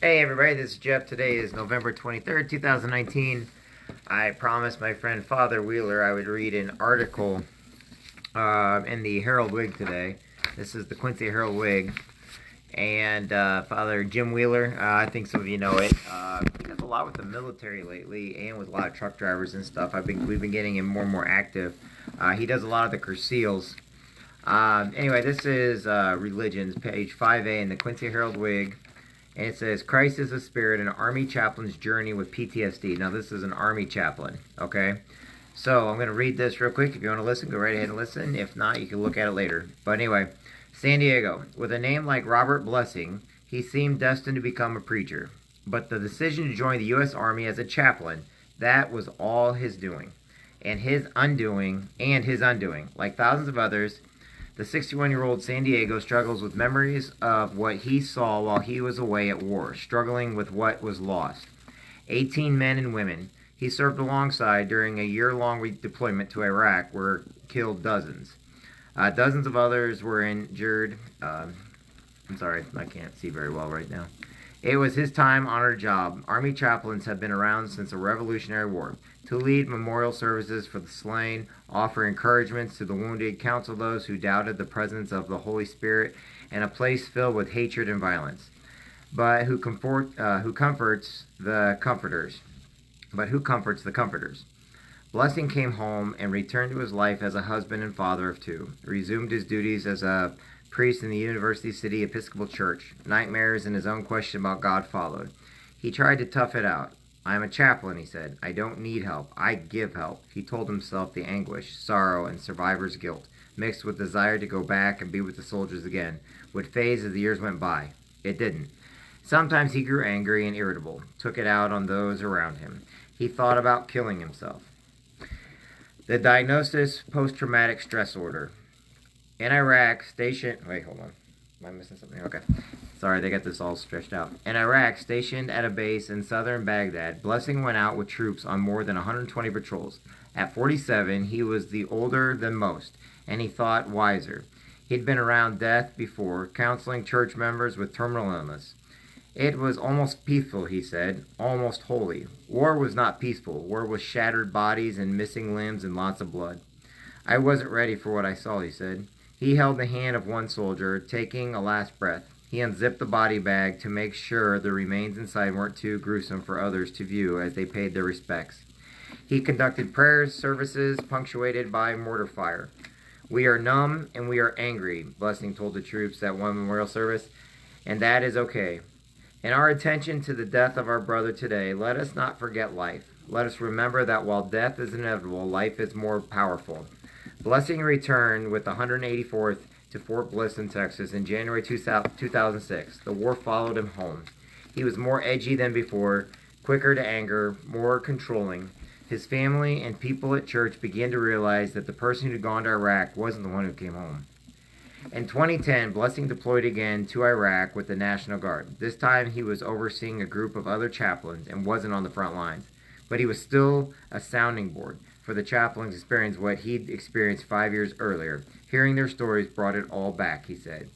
Hey everybody, this is Jeff. Today is November 23rd, 2019. I promised my friend Father Wheeler I would read an article in the Herald Whig today. This is the Quincy Herald Whig. And Father Jim Wheeler, I think some of you know it. He does a lot with the military lately and with a lot of truck drivers and stuff. We've been getting him more and more active. He does a lot of the Curseals. Anyway, this is Religions, page 5A in the Quincy Herald Whig. And it says, Christ is a Spirit, an Army Chaplain's Journey with PTSD. Now, this is an Army Chaplain, okay? So, I'm going to read this real quick. If you want to listen, go right ahead and listen. If not, you can look at it later. But anyway, San Diego. With a name like Robert Blessing, he seemed destined to become a preacher. But the decision to join the U.S. Army as a chaplain, that was all his doing. And his undoing. Like thousands of others, the 61-year-old San Diego struggles with memories of what he saw while he was away at war, struggling with what was lost. 18 men and women he served alongside during a year-long deployment to Iraq were killed dozens. Dozens of others were injured. I'm sorry, I can't see very well right now. It was his time-honored job. Army chaplains have been around since the Revolutionary War to lead memorial services for the slain, offer encouragements to the wounded, counsel those who doubted the presence of the Holy Spirit in a place filled with hatred and violence, but who comforts the comforters. Blessing came home and returned to his life as a husband and father of two, resumed his duties as a priest in the University City Episcopal Church. Nightmares and his own question about God followed. He tried to tough it out. I am a chaplain, he said. I don't need help. I give help. He told himself the anguish, sorrow, and survivor's guilt, mixed with desire to go back and be with the soldiers again, would phase as the years went by. It didn't. Sometimes he grew angry and irritable, took it out on those around him. He thought about killing himself. The diagnosis, post-traumatic stress disorder. In Iraq, stationed... Wait, hold on. Am I missing something? Okay. Sorry, they got this all stretched out. In Iraq, stationed at a base in southern Baghdad, Blessing went out with troops on more than 120 patrols. At 47, he was the older than most, and he thought wiser. He'd been around death before, counseling church members with terminal illness. It was almost peaceful, he said, almost holy. War was not peaceful. War was shattered bodies and missing limbs and lots of blood. I wasn't ready for what I saw, he said. He held the hand of one soldier, taking a last breath. He unzipped the body bag to make sure the remains inside weren't too gruesome for others to view as they paid their respects. He conducted prayers, services punctuated by mortar fire. We are numb and we are angry, Blessing told the troops at one memorial service, and that is okay. In our attention to the death of our brother today, let us not forget life. Let us remember that while death is inevitable, life is more powerful. Blessing returned with the 184th to Fort Bliss in Texas in January 2006. The war followed him home. He was more edgy than before, quicker to anger, more controlling. His family and people at church began to realize that the person who'd gone to Iraq wasn't the one who came home. In 2010, Blessing deployed again to Iraq with the National Guard. This time he was overseeing a group of other chaplains and wasn't on the front lines. But he was still a sounding board for the chaplains to experience what he'd experienced 5 years earlier. Hearing their stories brought it all back, he said.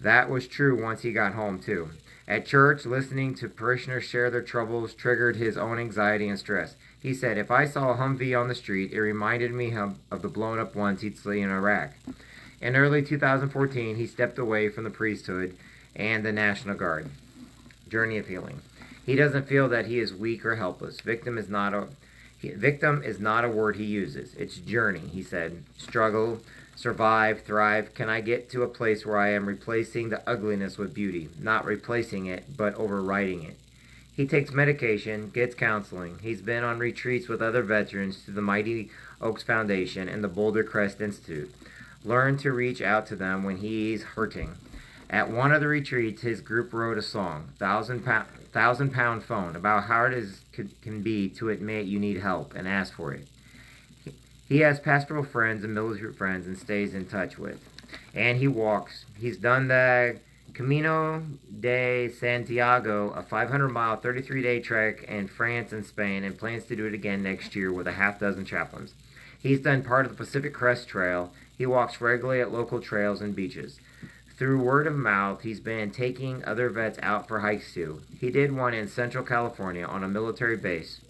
That was true once he got home, too. At church, listening to parishioners share their troubles triggered his own anxiety and stress. He said, if I saw a Humvee on the street, it reminded me of the blown-up ones he'd seen in Iraq. In early 2014, he stepped away from the priesthood and the National Guard. Journey of healing. He doesn't feel that he is weak or helpless. Victim is not a word he uses. It's journey, he said. Struggle, survive, thrive. Can I get to a place where I am replacing the ugliness with beauty? Not replacing it, but overriding it. He takes medication, gets counseling. He's been on retreats with other veterans to the Mighty Oaks Foundation and the Boulder Crest Institute. Learn to reach out to them when he's hurting. At one of the retreats, his group wrote a song, Thousand Pound Phone, about how hard it can be to admit you need help and ask for it. He has pastoral friends and military friends and stays in touch with. And he walks. He's done the Camino de Santiago, a 500-mile, 33-day trek in France and Spain, and plans to do it again next year with a half-dozen chaplains. He's done part of the Pacific Crest Trail. He walks regularly at local trails and beaches. Through word of mouth, he's been taking other vets out for hikes too. He did one in Central California on a military base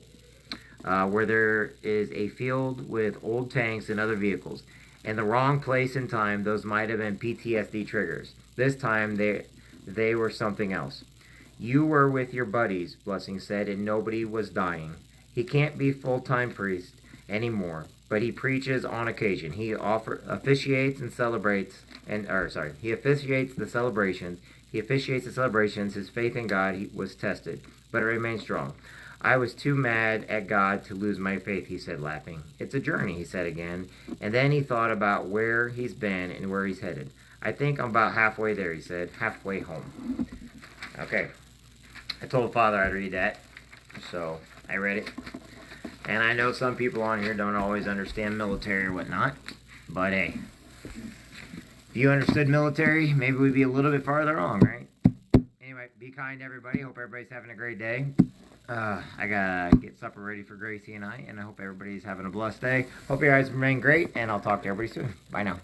where there is a field with old tanks and other vehicles. In the wrong place and time, those might have been PTSD triggers. This time, they were something else. You were with your buddies, Blessing said, and nobody was dying. He can't be full-time priest anymore, but he preaches on occasion. He officiates and celebrates, he officiates the celebrations. He officiates the celebrations. His faith in God was tested, but it remained strong. I was too mad at God to lose my faith, he said, laughing. It's a journey, he said again, and then he thought about where he's been and where he's headed. I think I'm about halfway there, he said, halfway home. Okay, I told Father I'd read that, so I read it. And I know some people on here don't always understand military or whatnot, but hey, if you understood military, maybe we'd be a little bit farther along, right? Anyway, be kind, everybody. Hope everybody's having a great day. I gotta get supper ready for Gracie and I hope everybody's having a blessed day. Hope you guys remain great, and I'll talk to everybody soon. Bye now.